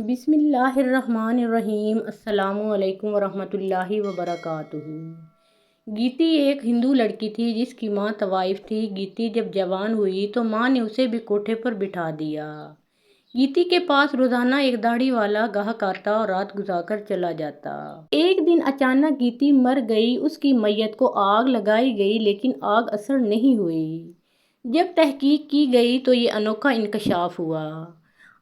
بسم اللہ الرحمن الرحیم۔ السلام علیکم ورحمۃ اللہ وبرکاتہ۔ گیتی ایک ہندو لڑکی تھی جس کی ماں طوائف تھی۔ گیتی جب جوان ہوئی تو ماں نے اسے بھی کوٹھے پر بٹھا دیا۔ گیتی کے پاس روزانہ ایک داڑھی والا گاہک آتا اور رات گزار کر چلا جاتا۔ ایک دن اچانک گیتی مر گئی۔ اس کی میت کو آگ لگائی گئی لیکن آگ اثر نہیں ہوئی۔ جب تحقیق کی گئی تو یہ انوکھا انکشاف ہوا۔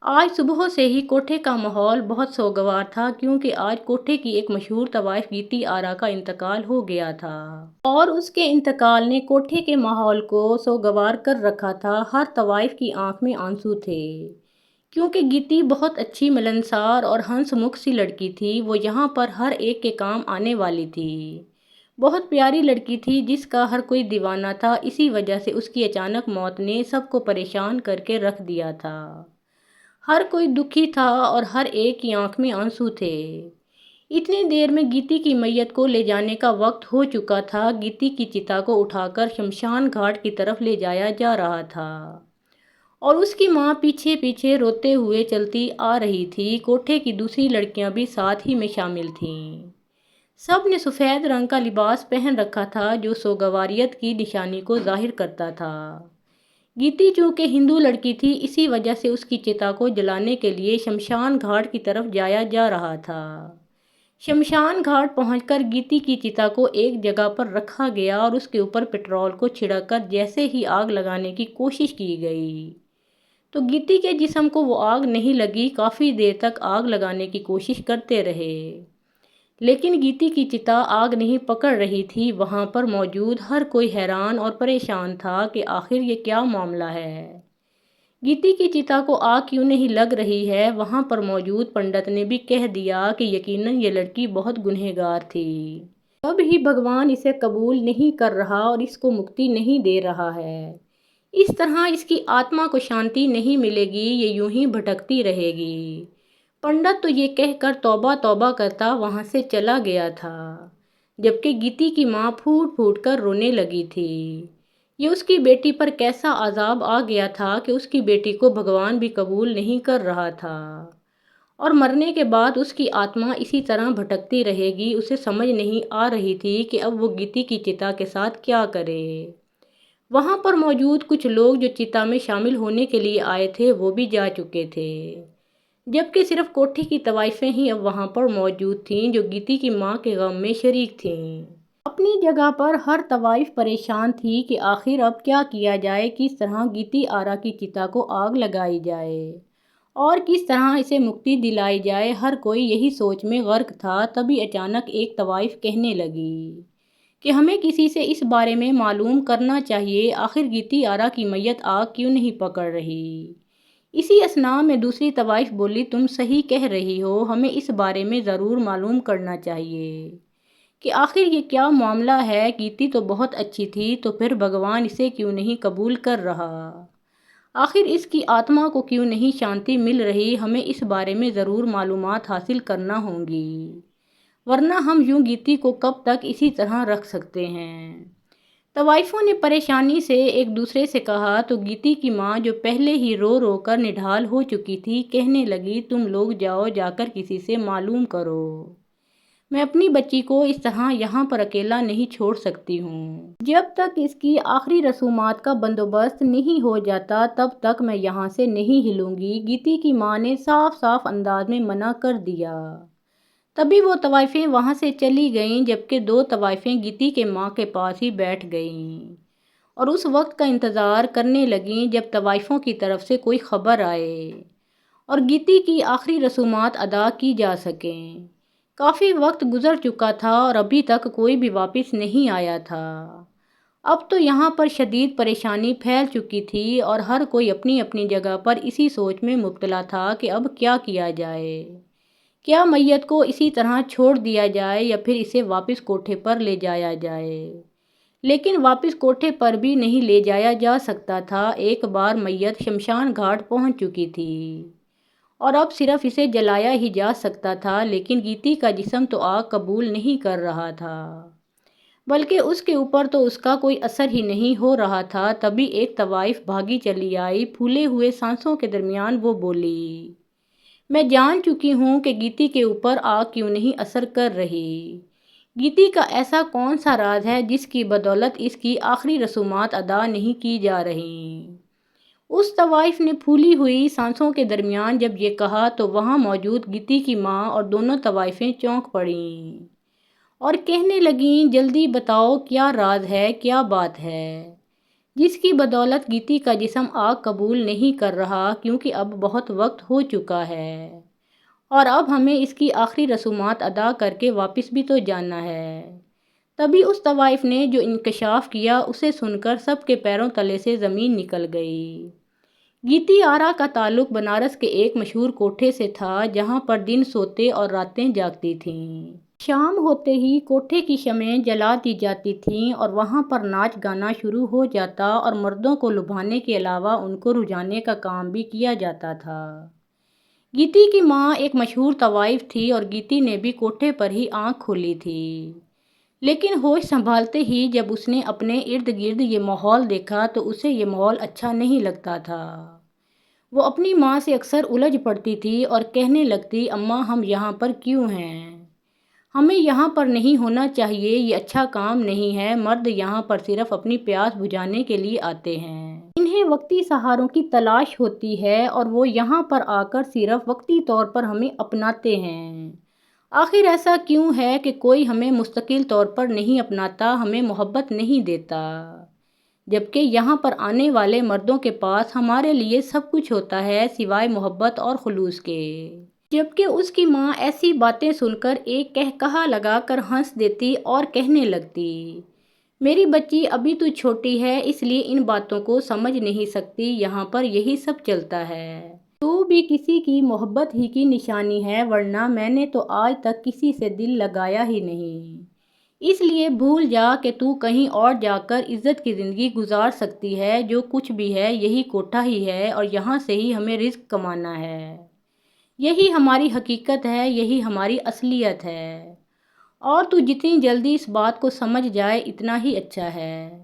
آج صبح سے ہی کوٹھے کا ماحول بہت سوگوار تھا کیونکہ آج کوٹھے کی ایک مشہور طوائف گیتی آرا کا انتقال ہو گیا تھا اور اس کے انتقال نے کوٹھے کے ماحول کو سوگوار کر رکھا تھا۔ ہر طوائف کی آنکھ میں آنسو تھے کیونکہ گیتی بہت اچھی ملنسار اور ہنس مکھ سی لڑکی تھی۔ وہ یہاں پر ہر ایک کے کام آنے والی تھی۔ بہت پیاری لڑکی تھی جس کا ہر کوئی دیوانہ تھا۔ اسی وجہ سے اس کی اچانک موت نے سب کو پریشان کر کے رکھ دیا تھا۔ ہر کوئی دکھی تھا اور ہر ایک کی آنکھ میں آنسو تھے۔ اتنی دیر میں گیتی کی میت کو لے جانے کا وقت ہو چکا تھا۔ گیتی کی چتا کو اٹھا کر شمشان گھاٹ کی طرف لے جایا جا رہا تھا اور اس کی ماں پیچھے پیچھے روتے ہوئے چلتی آ رہی تھی۔ کوٹھے کی دوسری لڑکیاں بھی ساتھ ہی میں شامل تھیں۔ سب نے سفید رنگ کا لباس پہن رکھا تھا جو سوگواریت کی نشانی کو ظاہر کرتا تھا۔ گیتی چونکہ ہندو لڑکی تھی اسی وجہ سے اس کی چتا کو جلانے کے لیے شمشان گھاٹ کی طرف جایا جا رہا تھا۔ شمشان گھاٹ پہنچ کر گیتی کی چتا کو ایک جگہ پر رکھا گیا اور اس کے اوپر پٹرول کو چھڑک کر جیسے ہی آگ لگانے کی کوشش کی گئی تو گیتی کے جسم کو وہ آگ نہیں لگی۔ کافی دیر تک آگ لگانے کی کوشش کرتے رہے لیکن گیتی کی چتا آگ نہیں پکڑ رہی تھی۔ وہاں پر موجود ہر کوئی حیران اور پریشان تھا کہ آخر یہ کیا معاملہ ہے، گیتی کی چتا کو آگ کیوں نہیں لگ رہی ہے۔ وہاں پر موجود پنڈت نے بھی کہہ دیا کہ یقیناً یہ لڑکی بہت گنہگار تھی، تب ہی بھگوان اسے قبول نہیں کر رہا اور اس کو مکتی نہیں دے رہا ہے۔ اس طرح اس کی آتما کو شانتی نہیں ملے گی، یہ یوں ہی بھٹکتی رہے گی۔ پنڈت تو یہ کہہ کر توبہ توبہ کرتا وہاں سے چلا گیا تھا جبکہ گیتی کی ماں پھوٹ پھوٹ کر رونے لگی تھی۔ یہ اس کی بیٹی پر کیسا عذاب آ گیا تھا کہ اس کی بیٹی کو بھگوان بھی قبول نہیں کر رہا تھا اور مرنے کے بعد اس کی آتما اسی طرح بھٹکتی رہے گی۔ اسے سمجھ نہیں آ رہی تھی کہ اب وہ گیتی کی چتا کے ساتھ کیا کرے۔ وہاں پر موجود کچھ لوگ جو چتا میں شامل ہونے کے لیے آئے تھے وہ بھی جا چکے تھے جبکہ صرف کوٹھے کی طوائفیں ہی اب وہاں پر موجود تھیں جو گیتی کی ماں کے غم میں شریک تھیں۔ اپنی جگہ پر ہر طوائف پریشان تھی کہ آخر اب کیا کیا جائے، کس طرح گیتی آرا کی چتا کو آگ لگائی جائے اور کس طرح اسے مکتی دلائی جائے۔ ہر کوئی یہی سوچ میں غرق تھا۔ تبھی اچانک ایک طوائف کہنے لگی کہ ہمیں کسی سے اس بارے میں معلوم کرنا چاہیے، آخر گیتی آرا کی میت آگ کیوں نہیں پکڑ رہی۔ اسی اثناء میں دوسری طوائف بولی، تم صحیح کہہ رہی ہو، ہمیں اس بارے میں ضرور معلوم کرنا چاہیے کہ آخر یہ کیا معاملہ ہے۔ گیتی تو بہت اچھی تھی تو پھر بھگوان اسے کیوں نہیں قبول کر رہا، آخر اس کی آتما کو کیوں نہیں شانتی مل رہی۔ ہمیں اس بارے میں ضرور معلومات حاصل کرنا ہوں گی ورنہ ہم یوں گیتی کو کب تک اسی طرح رکھ سکتے ہیں۔ طوائفوں نے پریشانی سے ایک دوسرے سے کہا تو گیتی کی ماں جو پہلے ہی رو رو کر نڈھال ہو چکی تھی کہنے لگی، تم لوگ جاؤ، جا کر کسی سے معلوم کرو، میں اپنی بچی کو اس طرح یہاں پر اکیلا نہیں چھوڑ سکتی ہوں۔ جب تک اس کی آخری رسومات کا بندوبست نہیں ہو جاتا تب تک میں یہاں سے نہیں ہلوں گی۔ گیتی کی ماں نے صاف صاف انداز میں منع کر دیا۔ تبھی وہ طوائفیں وہاں سے چلی گئیں جبکہ دو طوائفیں گیتی کے ماں کے پاس ہی بیٹھ گئیں اور اس وقت کا انتظار کرنے لگیں جب طوائفوں کی طرف سے کوئی خبر آئے اور گیتی کی آخری رسومات ادا کی جا سکیں۔ کافی وقت گزر چکا تھا اور ابھی تک کوئی بھی واپس نہیں آیا تھا۔ اب تو یہاں پر شدید پریشانی پھیل چکی تھی اور ہر کوئی اپنی اپنی جگہ پر اسی سوچ میں مبتلا تھا کہ اب کیا کیا جائے، کیا میت کو اسی طرح چھوڑ دیا جائے یا پھر اسے واپس کوٹھے پر لے جایا جائے۔ لیکن واپس کوٹھے پر بھی نہیں لے جایا جا سکتا تھا، ایک بار میت شمشان گھاٹ پہنچ چکی تھی اور اب صرف اسے جلایا ہی جا سکتا تھا۔ لیکن گیتی کا جسم تو آگ قبول نہیں کر رہا تھا بلکہ اس کے اوپر تو اس کا کوئی اثر ہی نہیں ہو رہا تھا۔ تبھی ایک طوائف بھاگی چلی آئی، پھولے ہوئے سانسوں کے درمیان وہ بولی، میں جان چکی ہوں کہ گیتی کے اوپر آگ کیوں نہیں اثر کر رہی۔ گیتی کا ایسا کون سا راز ہے جس کی بدولت اس کی آخری رسومات ادا نہیں کی جا رہی؟ اس طوائف نے پھولی ہوئی سانسوں کے درمیان جب یہ کہا تو وہاں موجود گیتی کی ماں اور دونوں طوائفیں چونک پڑیں اور کہنے لگیں، جلدی بتاؤ کیا راز ہے، کیا بات ہے جس کی بدولت گیتی کا جسم آگ قبول نہیں کر رہا، کیونکہ اب بہت وقت ہو چکا ہے اور اب ہمیں اس کی آخری رسومات ادا کر کے واپس بھی تو جانا ہے۔ تبھی اس طوائف نے جو انکشاف کیا اسے سن کر سب کے پیروں تلے سے زمین نکل گئی۔ گیتی آرا کا تعلق بنارس کے ایک مشہور کوٹھے سے تھا جہاں پر دن سوتے اور راتیں جاگتی تھیں۔ شام ہوتے ہی کوٹھے کی شمعیں جلا دی جاتی تھیں اور وہاں پر ناچ گانا شروع ہو جاتا اور مردوں کو لبھانے کے علاوہ ان کو رجھانے کا کام بھی کیا جاتا تھا۔ گیتی کی ماں ایک مشہور طوائف تھی اور گیتی نے بھی کوٹھے پر ہی آنکھ کھولی تھی، لیکن ہوش سنبھالتے ہی جب اس نے اپنے ارد گرد یہ ماحول دیکھا تو اسے یہ ماحول اچھا نہیں لگتا تھا۔ وہ اپنی ماں سے اکثر الجھ پڑتی تھی اور کہنے لگتی، اماں ہم یہاں پر کیوں ہیں؟ ہمیں یہاں پر نہیں ہونا چاہیے، یہ اچھا کام نہیں ہے، مرد یہاں پر صرف اپنی پیاس بجھانے کے لیے آتے ہیں، انہیں وقتی سہاروں کی تلاش ہوتی ہے اور وہ یہاں پر آ کر صرف وقتی طور پر ہمیں اپناتے ہیں۔ آخر ایسا کیوں ہے کہ کوئی ہمیں مستقل طور پر نہیں اپناتا، ہمیں محبت نہیں دیتا، جبکہ یہاں پر آنے والے مردوں کے پاس ہمارے لیے سب کچھ ہوتا ہے سوائے محبت اور خلوص کے۔ جبکہ اس کی ماں ایسی باتیں سن کر ایک قہقہا لگا کر ہنس دیتی اور کہنے لگتی، میری بچی ابھی تو چھوٹی ہے اس لیے ان باتوں کو سمجھ نہیں سکتی، یہاں پر یہی سب چلتا ہے، تو بھی کسی کی محبت ہی کی نشانی ہے، ورنہ میں نے تو آج تک کسی سے دل لگایا ہی نہیں، اس لیے بھول جا کہ تو کہیں اور جا کر عزت کی زندگی گزار سکتی ہے، جو کچھ بھی ہے یہی کوٹھا ہی ہے اور یہاں سے ہی ہمیں رزق کمانا ہے، یہی ہماری حقیقت ہے، یہی ہماری اصلیت ہے، اور تو جتنی جلدی اس بات کو سمجھ جائے اتنا ہی اچھا ہے۔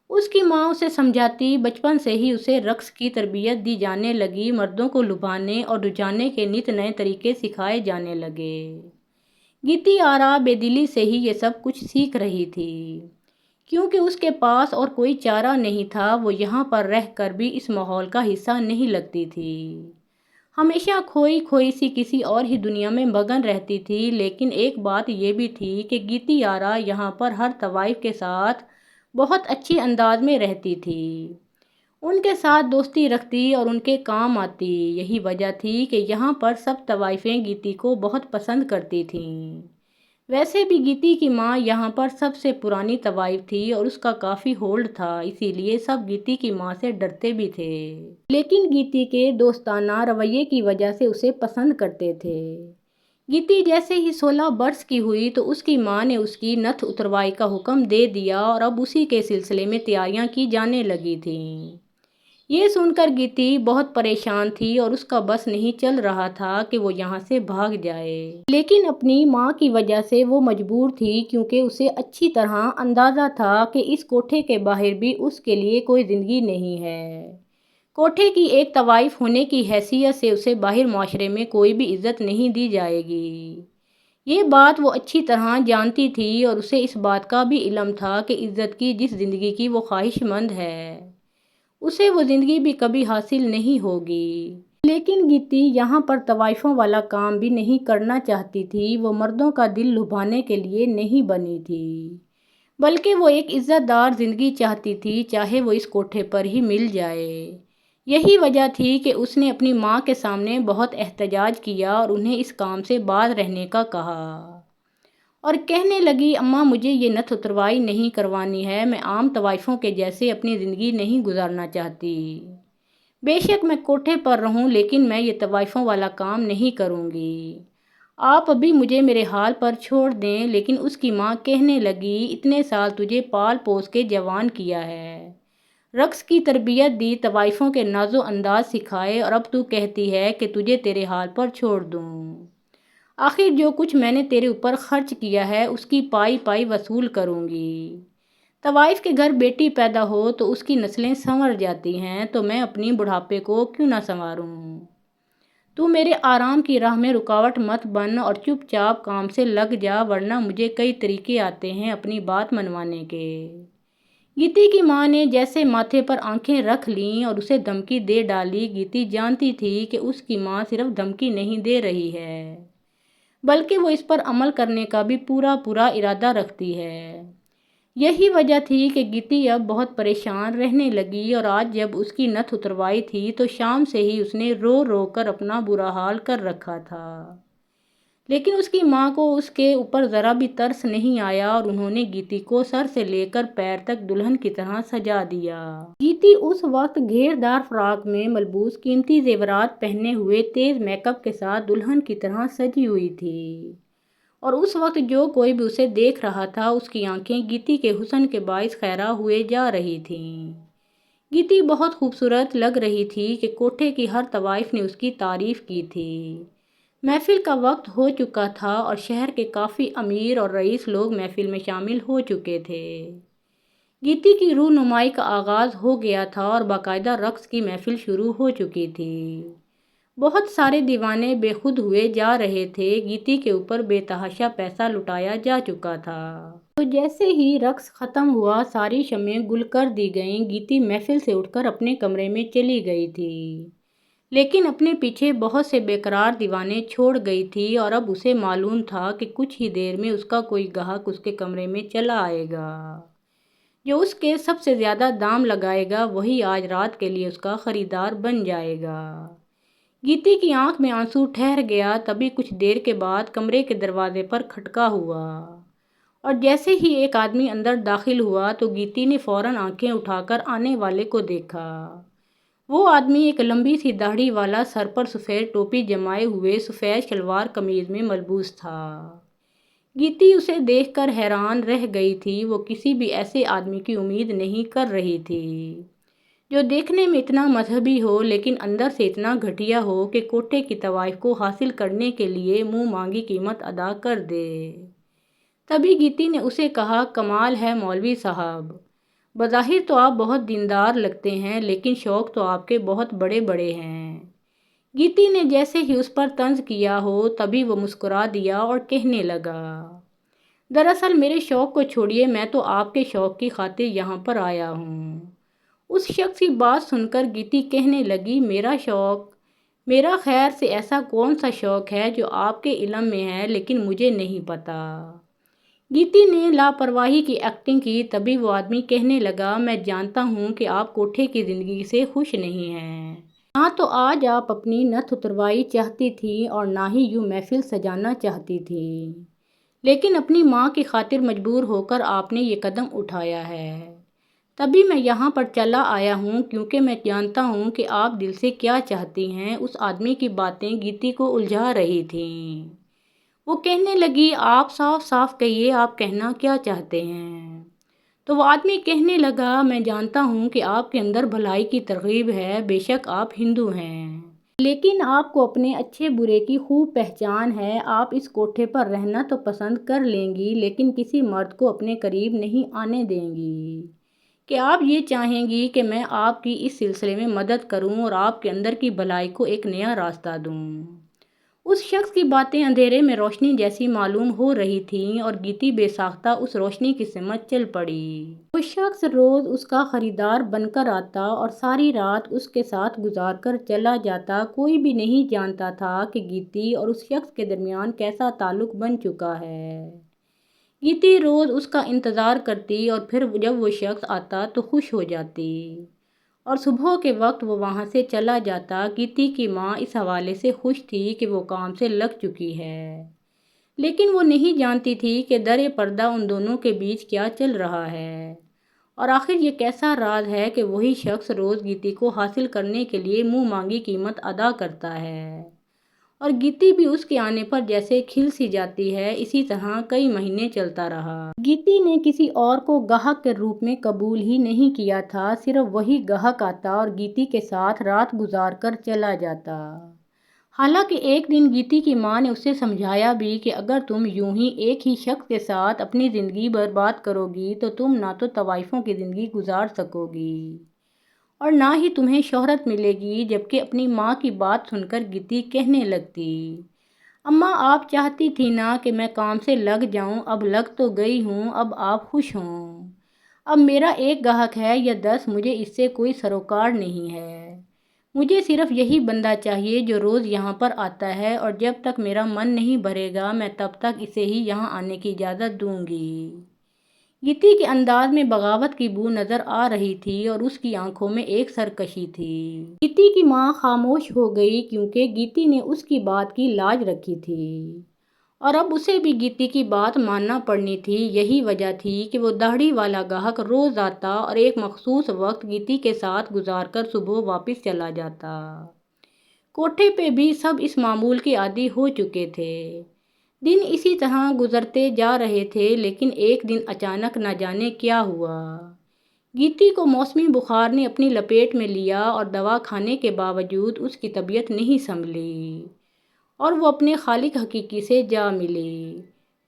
اس کی ماں اسے سمجھاتی، بچپن سے ہی اسے رقص کی تربیت دی جانے لگی، مردوں کو لبھانے اور رجھانے کے نت نئے طریقے سکھائے جانے لگے۔ گیتی آرا بے دلی سے ہی یہ سب کچھ سیکھ رہی تھی، کیونکہ اس کے پاس اور کوئی چارہ نہیں تھا، وہ یہاں پر رہ کر بھی اس ماحول کا حصہ نہیں لگتی تھی، ہمیشہ کھوئی کھوئی سی کسی اور ہی دنیا میں مگن رہتی تھی۔ لیکن ایک بات یہ بھی تھی کہ گیتی آرا یہاں پر ہر طوائف کے ساتھ بہت اچھے انداز میں رہتی تھی، ان کے ساتھ دوستی رکھتی اور ان کے کام آتی، یہی وجہ تھی کہ یہاں پر سب طوائفیں گیتی کو بہت پسند کرتی تھیں۔ ویسے بھی گیتی کی ماں یہاں پر سب سے پرانی طوائف تھی اور اس کا کافی ہولڈ تھا، اسی لیے سب گیتی کی ماں سے ڈرتے بھی تھے، لیکن گیتی کے دوستانہ رویے کی وجہ سے اسے پسند کرتے تھے۔ گیتی جیسے ہی 16 برس کی ہوئی تو اس کی ماں نے اس کی نتھ اتروائی کا حکم دے دیا اور اب اسی کے سلسلے میں تیاریاں کی جانے لگی تھیں۔ یہ سن کر گیتی بہت پریشان تھی اور اس کا بس نہیں چل رہا تھا کہ وہ یہاں سے بھاگ جائے، لیکن اپنی ماں کی وجہ سے وہ مجبور تھی، کیونکہ اسے اچھی طرح اندازہ تھا کہ اس کوٹھے کے باہر بھی اس کے لیے کوئی زندگی نہیں ہے، کوٹھے کی ایک طوائف ہونے کی حیثیت سے اسے باہر معاشرے میں کوئی بھی عزت نہیں دی جائے گی، یہ بات وہ اچھی طرح جانتی تھی اور اسے اس بات کا بھی علم تھا کہ عزت کی جس زندگی کی وہ خواہش مند ہے اسے وہ زندگی بھی کبھی حاصل نہیں ہوگی۔ لیکن گیتی یہاں پر طوائفوں والا کام بھی نہیں کرنا چاہتی تھی، وہ مردوں کا دل لبھانے کے لیے نہیں بنی تھی، بلکہ وہ ایک عزت دار زندگی چاہتی تھی، چاہے وہ اس کوٹھے پر ہی مل جائے۔ یہی وجہ تھی کہ اس نے اپنی ماں کے سامنے بہت احتجاج کیا اور انہیں اس کام سے باز رہنے کا کہا، اور کہنے لگی، اماں مجھے یہ نتھ اتروائی نہیں کروانی ہے، میں عام طوائفوں کے جیسے اپنی زندگی نہیں گزارنا چاہتی، بے شک میں کوٹھے پر رہوں لیکن میں یہ طوائفوں والا کام نہیں کروں گی، آپ ابھی مجھے میرے حال پر چھوڑ دیں۔ لیکن اس کی ماں کہنے لگی، اتنے سال تجھے پال پوس کے جوان کیا ہے، رقص کی تربیت دی، طوائفوں کے ناز و انداز سکھائے، اور اب تو کہتی ہے کہ تجھے تیرے حال پر چھوڑ دوں، آخر جو کچھ میں نے تیرے اوپر خرچ کیا ہے اس کی پائی پائی وصول کروں گی، طوائف کے گھر بیٹی پیدا ہو تو اس کی نسلیں سنور جاتی ہیں، تو میں اپنی بڑھاپے کو کیوں نہ سنواروں، تو میرے آرام کی راہ میں رکاوٹ مت بن اور چپ چاپ کام سے لگ جا، ورنہ مجھے کئی طریقے آتے ہیں اپنی بات منوانے کے۔ گیتی کی ماں نے جیسے ماتھے پر آنکھیں رکھ لیں اور اسے دھمکی دے ڈالی۔ گیتی جانتی تھی کہ اس کی ماں صرف دھمکی نہیں دے رہی ہے، بلکہ وہ اس پر عمل کرنے کا بھی پورا ارادہ رکھتی ہے۔ یہی وجہ تھی کہ گیتی اب بہت پریشان رہنے لگی، اور آج جب اس کی نتھ اتروائی تھی تو شام سے ہی اس نے رو رو کر اپنا برا حال کر رکھا تھا۔ لیکن اس کی ماں کو اس کے اوپر ذرا بھی ترس نہیں آیا، اور انہوں نے گیتی کو سر سے لے کر پیر تک دلہن کی طرح سجا دیا۔ گیتی اس وقت گھیردار فراق میں ملبوس قیمتی زیورات پہنے ہوئے تیز میک اپ کے ساتھ دلہن کی طرح سجی ہوئی تھی، اور اس وقت جو کوئی بھی اسے دیکھ رہا تھا اس کی آنکھیں گیتی کے حسن کے باعث خیرہ ہوئے جا رہی تھیں۔ گیتی بہت خوبصورت لگ رہی تھی کہ کوٹھے کی ہر طوائف نے اس کی تعریف کی تھی۔ محفل کا وقت ہو چکا تھا اور شہر کے کافی امیر اور رئیس لوگ محفل میں شامل ہو چکے تھے۔ گیتی کی رونمائی کا آغاز ہو گیا تھا اور باقاعدہ رقص کی محفل شروع ہو چکی تھی۔ بہت سارے دیوانے بے خود ہوئے جا رہے تھے۔ گیتی کے اوپر بے تحاشا پیسہ لٹایا جا چکا تھا۔ تو جیسے ہی رقص ختم ہوا، ساری شمعیں گل کر دی گئیں۔ گیتی محفل سے اٹھ کر اپنے کمرے میں چلی گئی تھی، لیکن اپنے پیچھے بہت سے بے قرار دیوانے چھوڑ گئی تھی، اور اب اسے معلوم تھا کہ کچھ ہی دیر میں اس کا کوئی گاہک اس کے کمرے میں چلا آئے گا۔ جو اس کے سب سے زیادہ دام لگائے گا وہی آج رات کے لیے اس کا خریدار بن جائے گا۔ گیتی کی آنکھ میں آنسو ٹھہر گیا۔ تبھی کچھ دیر کے بعد کمرے کے دروازے پر کھٹکا ہوا، اور جیسے ہی ایک آدمی اندر داخل ہوا تو گیتی نے فوراً آنکھیں اٹھا کر آنے والے کو دیکھا۔ وہ آدمی ایک لمبی سی داڑھی والا، سر پر سفید ٹوپی جمائے ہوئے، سفید شلوار قمیض میں ملبوس تھا۔ گیتی اسے دیکھ کر حیران رہ گئی تھی۔ وہ کسی بھی ایسے آدمی کی امید نہیں کر رہی تھی جو دیکھنے میں اتنا مذہبی ہو لیکن اندر سے اتنا گھٹیا ہو کہ کوٹھے کی طوائف کو حاصل کرنے کے لیے منہ مانگی قیمت ادا کر دے۔ تبھی گیتی نے اسے کہا، کمال ہے مولوی صاحب، بظاہر تو آپ بہت دیندار لگتے ہیں لیکن شوق تو آپ کے بہت بڑے بڑے ہیں۔ گیتی نے جیسے ہی اس پر طنز کیا ہو تبھی وہ مسکرا دیا اور کہنے لگا، دراصل میرے شوق کو چھوڑیے، میں تو آپ کے شوق کی خاطر یہاں پر آیا ہوں۔ اس شخص کی بات سن کر گیتی کہنے لگی، میرا شوق؟ میرا خیر سے ایسا کون سا شوق ہے جو آپ کے علم میں ہے لیکن مجھے نہیں پتا؟ گیتی نے لاپرواہی کی ایکٹنگ کی۔ تبھی وہ آدمی کہنے لگا، میں جانتا ہوں کہ آپ کوٹھے کی زندگی سے خوش نہیں ہیں۔ نہ تو آج آپ اپنی نتھ اتروائی چاہتی تھی اور نہ ہی یوں محفل سجانا چاہتی تھی، لیکن اپنی ماں کی خاطر مجبور ہو کر آپ نے یہ قدم اٹھایا ہے۔ تبھی میں یہاں پر چلا آیا ہوں کیونکہ میں جانتا ہوں کہ آپ دل سے کیا چاہتی ہیں۔ اس آدمی کی باتیں گیتی کو الجھا رہی تھیں۔ وہ کہنے لگی، آپ صاف صاف کہیے، آپ کہنا کیا چاہتے ہیں؟ تو وہ آدمی کہنے لگا، میں جانتا ہوں کہ آپ کے اندر بھلائی کی ترغیب ہے، بے شک آپ ہندو ہیں، لیکن آپ کو اپنے اچھے برے کی خوب پہچان ہے۔ آپ اس کوٹھے پر رہنا تو پسند کر لیں گی لیکن کسی مرد کو اپنے قریب نہیں آنے دیں گی۔ کہ آپ یہ چاہیں گی کہ میں آپ کی اس سلسلے میں مدد کروں اور آپ کے اندر کی بھلائی کو ایک نیا راستہ دوں۔ اس شخص کی باتیں اندھیرے میں روشنی جیسی معلوم ہو رہی تھیں، اور گیتی بے ساختہ اس روشنی کی سمت چل پڑی۔ وہ شخص روز اس کا خریدار بن کر آتا اور ساری رات اس کے ساتھ گزار کر چلا جاتا۔ کوئی بھی نہیں جانتا تھا کہ گیتی اور اس شخص کے درمیان کیسا تعلق بن چکا ہے۔ گیتی روز اس کا انتظار کرتی اور پھر جب وہ شخص آتا تو خوش ہو جاتی، اور صبح کے وقت وہ وہاں سے چلا جاتا۔ گیتی کی ماں اس حوالے سے خوش تھی کہ وہ کام سے لگ چکی ہے، لیکن وہ نہیں جانتی تھی کہ در پردہ ان دونوں کے بیچ کیا چل رہا ہے، اور آخر یہ کیسا راز ہے کہ وہی شخص روز گیتی کو حاصل کرنے کے لیے منہ مانگی قیمت ادا کرتا ہے، اور گیتی بھی اس کے آنے پر جیسے کھل سی جاتی ہے۔ اسی طرح کئی مہینے چلتا رہا۔ گیتی نے کسی اور کو گاہک کے روپ میں قبول ہی نہیں کیا تھا۔ صرف وہی گاہک آتا اور گیتی کے ساتھ رات گزار کر چلا جاتا۔ حالانکہ ایک دن گیتی کی ماں نے اسے سمجھایا بھی کہ اگر تم یوں ہی ایک ہی شخص کے ساتھ اپنی زندگی برباد کرو گی تو تم نہ تو طوائفوں کی زندگی گزار سکو گی اور نہ ہی تمہیں شہرت ملے گی۔ جبکہ اپنی ماں کی بات سن کر گیتی کہنے لگتی، اماں آپ چاہتی تھی نا کہ میں کام سے لگ جاؤں، اب لگ تو گئی ہوں، اب آپ خوش ہوں۔ اب میرا ایک گاہک ہے یا 10، مجھے اس سے کوئی سروکار نہیں ہے۔ مجھے صرف یہی بندہ چاہیے جو روز یہاں پر آتا ہے، اور جب تک میرا من نہیں بھرے گا میں تب تک اسے ہی یہاں آنے کی اجازت دوں گی۔ گیتی کے انداز میں بغاوت کی بو نظر آ رہی تھی اور اس کی آنکھوں میں ایک سرکشی تھی۔ گیتی کی ماں خاموش ہو گئی کیونکہ گیتی نے اس کی بات کی لاج رکھی تھی، اور اب اسے بھی گیتی کی بات ماننا پڑنی تھی۔ یہی وجہ تھی کہ وہ داڑھی والا گاہک روز آتا اور ایک مخصوص وقت گیتی کے ساتھ گزار کر صبح واپس چلا جاتا۔ کوٹھے پہ بھی سب اس معمول کے عادی ہو چکے تھے۔ دن اسی طرح گزرتے جا رہے تھے، لیکن ایک دن اچانک نہ جانے کیا ہوا، گیتی کو موسمی بخار نے اپنی لپیٹ میں لیا اور دوا کھانے کے باوجود اس کی طبیعت نہیں سنبھلی اور وہ اپنے خالق حقیقی سے جا ملی۔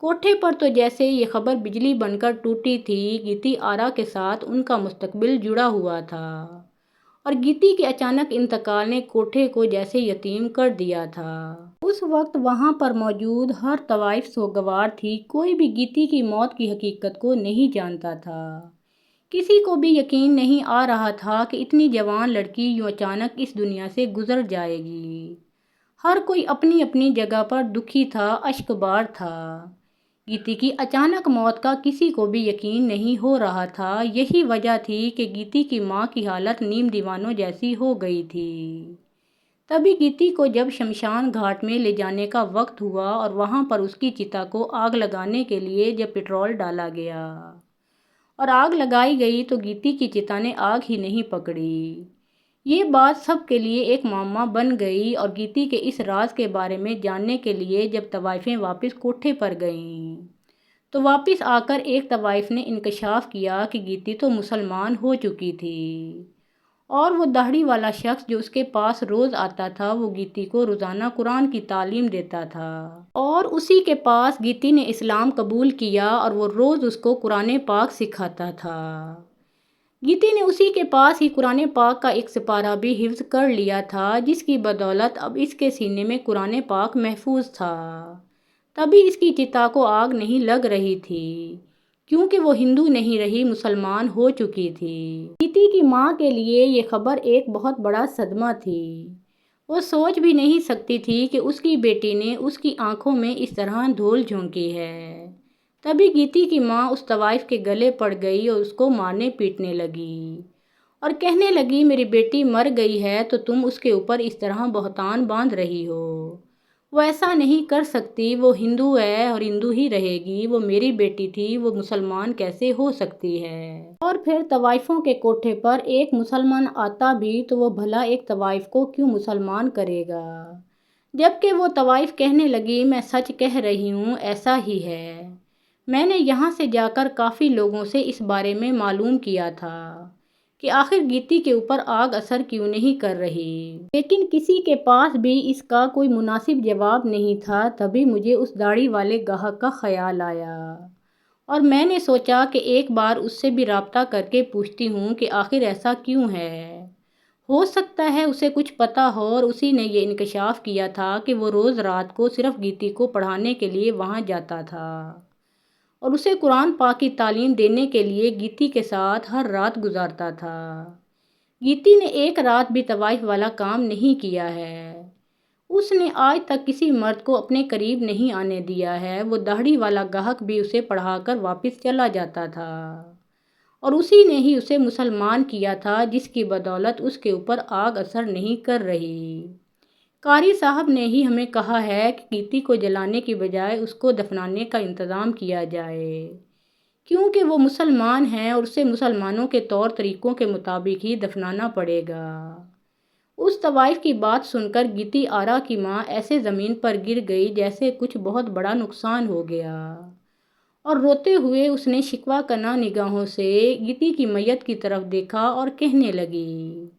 کوٹھے پر تو جیسے یہ خبر بجلی بن کر ٹوٹی تھی۔ گیتی آرا کے ساتھ ان کا مستقبل جڑا ہوا تھا، اور گیتی کے اچانک انتقال نے کوٹھے کو جیسے یتیم کر دیا تھا۔ اس وقت وہاں پر موجود ہر طوائف سوگوار تھی، کوئی بھی گیتی کی موت کی حقیقت کو نہیں جانتا تھا۔ کسی کو بھی یقین نہیں آ رہا تھا کہ اتنی جوان لڑکی یوں اچانک اس دنیا سے گزر جائے گی۔ ہر کوئی اپنی اپنی جگہ پر دکھی تھا، اشک بار تھا۔ گیتی کی اچانک موت کا کسی کو بھی یقین نہیں ہو رہا تھا۔ یہی وجہ تھی کہ گیتی کی ماں کی حالت نیم دیوانوں جیسی ہو گئی تھی۔ تبھی گیتی کو جب شمشان گھاٹ میں لے جانے کا وقت ہوا اور وہاں پر اس کی چتا کو آگ لگانے کے لیے جب پٹرول ڈالا گیا اور آگ لگائی گئی تو گیتی کی چتا نے آگ ہی نہیں پکڑی۔ یہ بات سب کے لیے ایک معمہ بن گئی، اور گیتی کے اس راز کے بارے میں جاننے کے لیے جب طوائفیں واپس کوٹھے پر گئیں تو واپس آ کر ایک طوائف نے انکشاف کیا کہ گیتی تو مسلمان ہو چکی تھی، اور وہ داڑھی والا شخص جو اس کے پاس روز آتا تھا وہ گیتی کو روزانہ قرآن کی تعلیم دیتا تھا، اور اسی کے پاس گیتی نے اسلام قبول کیا اور وہ روز اس کو قرآن پاک سکھاتا تھا۔ گیتی نے اسی کے پاس ہی قرآن پاک کا ایک سپارہ بھی حفظ کر لیا تھا، جس کی بدولت اب اس کے سینے میں قرآن پاک محفوظ تھا۔ تبھی اس کی چتا کو آگ نہیں لگ رہی تھی، کیونکہ وہ ہندو نہیں رہی، مسلمان ہو چکی تھی۔ گیتی کی ماں کے لیے یہ خبر ایک بہت بڑا صدمہ تھی۔ وہ سوچ بھی نہیں سکتی تھی کہ اس کی بیٹی نے اس کی آنکھوں میں اس طرح دھول جھونکی ہے۔ تبھی گیتی کی ماں اس طوائف کے گلے پڑ گئی اور اس کو مارنے پیٹنے لگی اور کہنے لگی، میری بیٹی مر گئی ہے تو تم اس کے اوپر اس طرح بہتان باندھ رہی ہو۔ وہ ایسا نہیں کر سکتی، وہ ہندو ہے اور ہندو ہی رہے گی، وہ میری بیٹی تھی، وہ مسلمان کیسے ہو سکتی ہے؟ اور پھر طوائفوں کے کوٹھے پر ایک مسلمان آتا بھی تو وہ بھلا ایک طوائف کو کیوں مسلمان کرے گا؟ جبکہ وہ طوائف کہنے لگی، میں سچ کہہ رہی ہوں، ایسا ہی ہے۔ میں نے یہاں سے جا کر کافی لوگوں سے اس بارے میں معلوم کیا تھا کہ آخر گیتی کے اوپر آگ اثر کیوں نہیں کر رہی، لیکن کسی کے پاس بھی اس کا کوئی مناسب جواب نہیں تھا۔ تبھی مجھے اس داڑھی والے گاہک کا خیال آیا اور میں نے سوچا کہ ایک بار اس سے بھی رابطہ کر کے پوچھتی ہوں کہ آخر ایسا کیوں ہے۔ ہو سکتا ہے اسے کچھ پتہ ہو اور اسی نے یہ انکشاف کیا تھا کہ وہ روز رات کو صرف گیتی کو پڑھانے کے لیے وہاں جاتا تھا اور اسے قرآن پاک کی تعلیم دینے کے لیے گیتی کے ساتھ ہر رات گزارتا تھا۔ گیتی نے ایک رات بھی طوائف والا کام نہیں کیا ہے۔ اس نے آج تک کسی مرد کو اپنے قریب نہیں آنے دیا ہے۔ وہ داڑھی والا گاہک بھی اسے پڑھا کر واپس چلا جاتا تھا اور اسی نے ہی اسے مسلمان کیا تھا، جس کی بدولت اس کے اوپر آگ اثر نہیں کر رہی۔ قاری صاحب نے ہی ہمیں کہا ہے کہ گیتی کو جلانے کی بجائے اس کو دفنانے کا انتظام کیا جائے، کیونکہ وہ مسلمان ہیں اور اسے مسلمانوں کے طور طریقوں کے مطابق ہی دفنانا پڑے گا۔ اس طوائف کی بات سن کر گیتی آرا کی ماں ایسے زمین پر گر گئی جیسے کچھ بہت بڑا نقصان ہو گیا، اور روتے ہوئے اس نے شکوہ کناں نگاہوں سے گیتی کی میت کی طرف دیکھا اور کہنے لگی،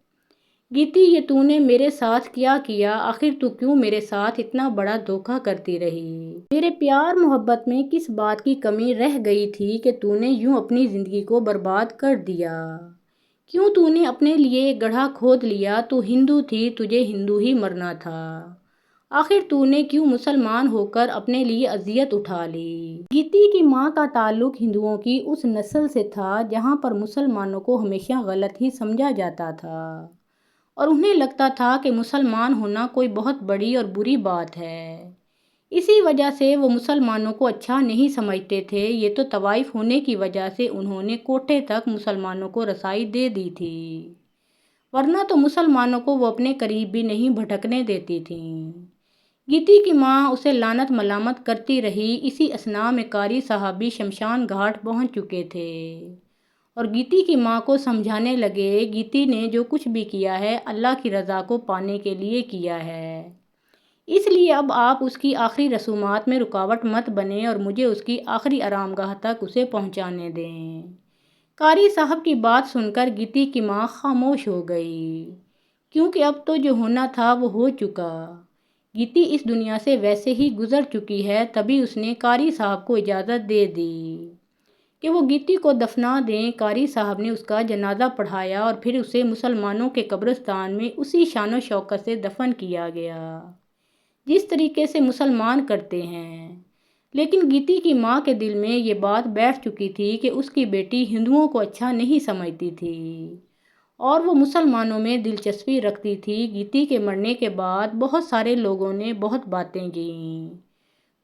گیتی یہ تو نے میرے ساتھ کیا کیا؟ آخر تو کیوں میرے ساتھ اتنا بڑا دھوکہ کرتی رہی؟ میرے پیار محبت میں کس بات کی کمی رہ گئی تھی کہ تو نے یوں اپنی زندگی کو برباد کر دیا؟ کیوں تو نے اپنے لیے گڑھا کھود لیا؟ تو ہندو تھی، تجھے ہندو ہی مرنا تھا۔ آخر تو نے کیوں مسلمان ہو کر اپنے لیے اذیت اٹھا لی؟ گیتی کی ماں کا تعلق ہندوؤں کی اس نسل سے تھا جہاں پر مسلمانوں کو ہمیشہ غلط ہی سمجھا جاتا تھا اور انہیں لگتا تھا کہ مسلمان ہونا کوئی بہت بڑی اور بری بات ہے۔ اسی وجہ سے وہ مسلمانوں کو اچھا نہیں سمجھتے تھے۔ یہ تو طوائف ہونے کی وجہ سے انہوں نے کوٹھے تک مسلمانوں کو رسائی دے دی تھی، ورنہ تو مسلمانوں کو وہ اپنے قریب بھی نہیں بھٹکنے دیتی تھیں۔ گیتی کی ماں اسے لعنت ملامت کرتی رہی۔ اسی اثناء میں قاری صاحب بھی شمشان گھاٹ پہنچ چکے تھے اور گیتی کی ماں کو سمجھانے لگے، گیتی نے جو کچھ بھی کیا ہے اللہ کی رضا کو پانے کے لیے کیا ہے، اس لیے اب آپ اس کی آخری رسومات میں رکاوٹ مت بنیں اور مجھے اس کی آخری آرام گاہ تک اسے پہنچانے دیں۔ قاری صاحب کی بات سن کر گیتی کی ماں خاموش ہو گئی، کیونکہ اب تو جو ہونا تھا وہ ہو چکا۔ گیتی اس دنیا سے ویسے ہی گزر چکی ہے۔ تبھی اس نے قاری صاحب کو اجازت دے دی کہ وہ گیتی کو دفنا دیں۔ قاری صاحب نے اس کا جنازہ پڑھایا اور پھر اسے مسلمانوں کے قبرستان میں اسی شان و شوکت سے دفن کیا گیا جس طریقے سے مسلمان کرتے ہیں۔ لیکن گیتی کی ماں کے دل میں یہ بات بیٹھ چکی تھی کہ اس کی بیٹی ہندوؤں کو اچھا نہیں سمجھتی تھی اور وہ مسلمانوں میں دلچسپی رکھتی تھی۔ گیتی کے مرنے کے بعد بہت سارے لوگوں نے بہت باتیں کیں۔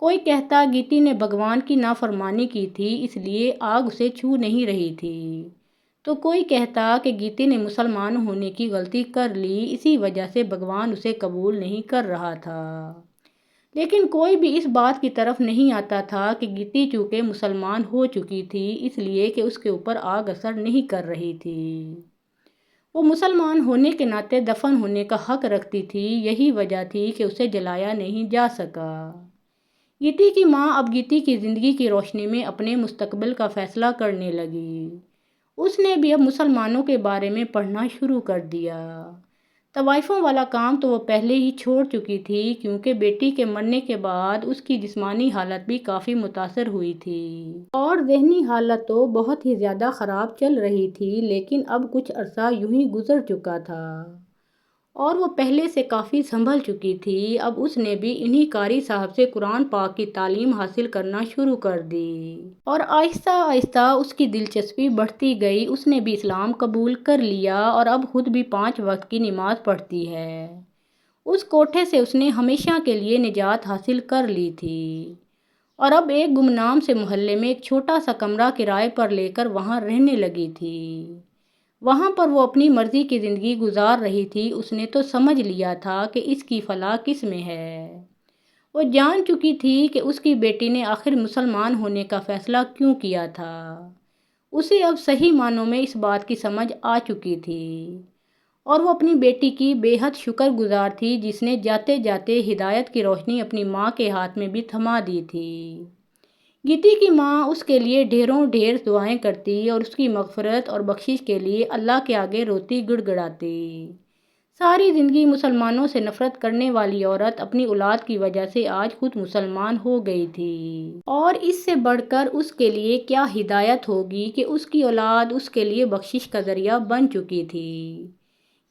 کوئی کہتا گیتی نے بھگوان کی نافرمانی کی تھی، اس لیے آگ اسے چھو نہیں رہی تھی، تو کوئی کہتا کہ گیتی نے مسلمان ہونے کی غلطی کر لی، اسی وجہ سے بھگوان اسے قبول نہیں کر رہا تھا۔ لیکن کوئی بھی اس بات کی طرف نہیں آتا تھا کہ گیتی چونکہ مسلمان ہو چکی تھی اس لیے کہ اس کے اوپر آگ اثر نہیں کر رہی تھی، وہ مسلمان ہونے کے ناطے دفن ہونے کا حق رکھتی تھی، یہی وجہ تھی کہ اسے جلایا نہیں جا سکا۔ گیتی کی ماں اب گیتی کی زندگی کی روشنی میں اپنے مستقبل کا فیصلہ کرنے لگی۔ اس نے بھی اب مسلمانوں کے بارے میں پڑھنا شروع کر دیا۔ طوائفوں والا کام تو وہ پہلے ہی چھوڑ چکی تھی، کیونکہ بیٹی کے مرنے کے بعد اس کی جسمانی حالت بھی کافی متاثر ہوئی تھی اور ذہنی حالت تو بہت ہی زیادہ خراب چل رہی تھی۔ لیکن اب کچھ عرصہ یوں ہی گزر چکا تھا اور وہ پہلے سے کافی سنبھل چکی تھی۔ اب اس نے بھی انہی قاری صاحب سے قرآن پاک کی تعلیم حاصل کرنا شروع کر دی اور آہستہ آہستہ اس کی دلچسپی بڑھتی گئی۔ اس نے بھی اسلام قبول کر لیا اور اب خود بھی 5 وقت کی نماز پڑھتی ہے۔ اس کوٹھے سے اس نے ہمیشہ کے لیے نجات حاصل کر لی تھی اور اب ایک گمنام سے محلے میں ایک چھوٹا سا کمرہ کرائے پر لے کر وہاں رہنے لگی تھی۔ وہاں پر وہ اپنی مرضی کی زندگی گزار رہی تھی۔ اس نے تو سمجھ لیا تھا کہ اس کی فلاح کس میں ہے۔ وہ جان چکی تھی کہ اس کی بیٹی نے آخر مسلمان ہونے کا فیصلہ کیوں کیا تھا۔ اسے اب صحیح معنوں میں اس بات کی سمجھ آ چکی تھی اور وہ اپنی بیٹی کی بے حد شکر گزار تھی جس نے جاتے جاتے ہدایت کی روشنی اپنی ماں کے ہاتھ میں بھی تھما دی تھی۔ گیتی کی ماں اس کے لیے ڈھیروں ڈھیر دعائیں کرتی اور اس کی مغفرت اور بخشش کے لیے اللہ کے آگے روتی گڑ گڑاتی۔ ساری زندگی مسلمانوں سے نفرت کرنے والی عورت اپنی اولاد کی وجہ سے آج خود مسلمان ہو گئی تھی اور اس سے بڑھ کر اس کے لیے کیا ہدایت ہوگی کہ اس کی اولاد اس کے لیے بخشش کا ذریعہ بن چکی تھی۔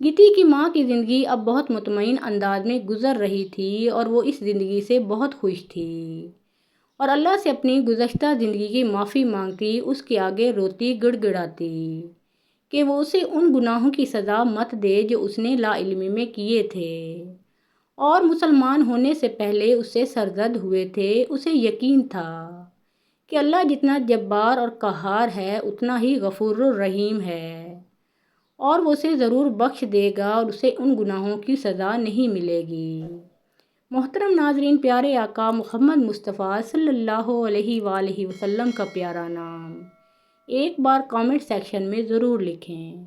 گیتی کی ماں کی زندگی اب بہت مطمئن انداز میں گزر رہی تھی اور وہ اس زندگی سے بہت خوش تھی اور اللہ سے اپنی گزشتہ زندگی کی معافی مانگتی، اس کے آگے روتی گڑ گڑاتی کہ وہ اسے ان گناہوں کی سزا مت دے جو اس نے لا علمی میں کیے تھے اور مسلمان ہونے سے پہلے اس سے سرزد ہوئے تھے۔ اسے یقین تھا کہ اللہ جتنا جبار اور قہار ہے اتنا ہی غفور الرحیم ہے اور وہ اسے ضرور بخش دے گا اور اسے ان گناہوں کی سزا نہیں ملے گی۔ محترم ناظرین، پیارے آقا محمد مصطفیٰ صلی اللہ علیہ وآلہ وسلم کا پیارا نام ایک بار کامنٹ سیکشن میں ضرور لکھیں۔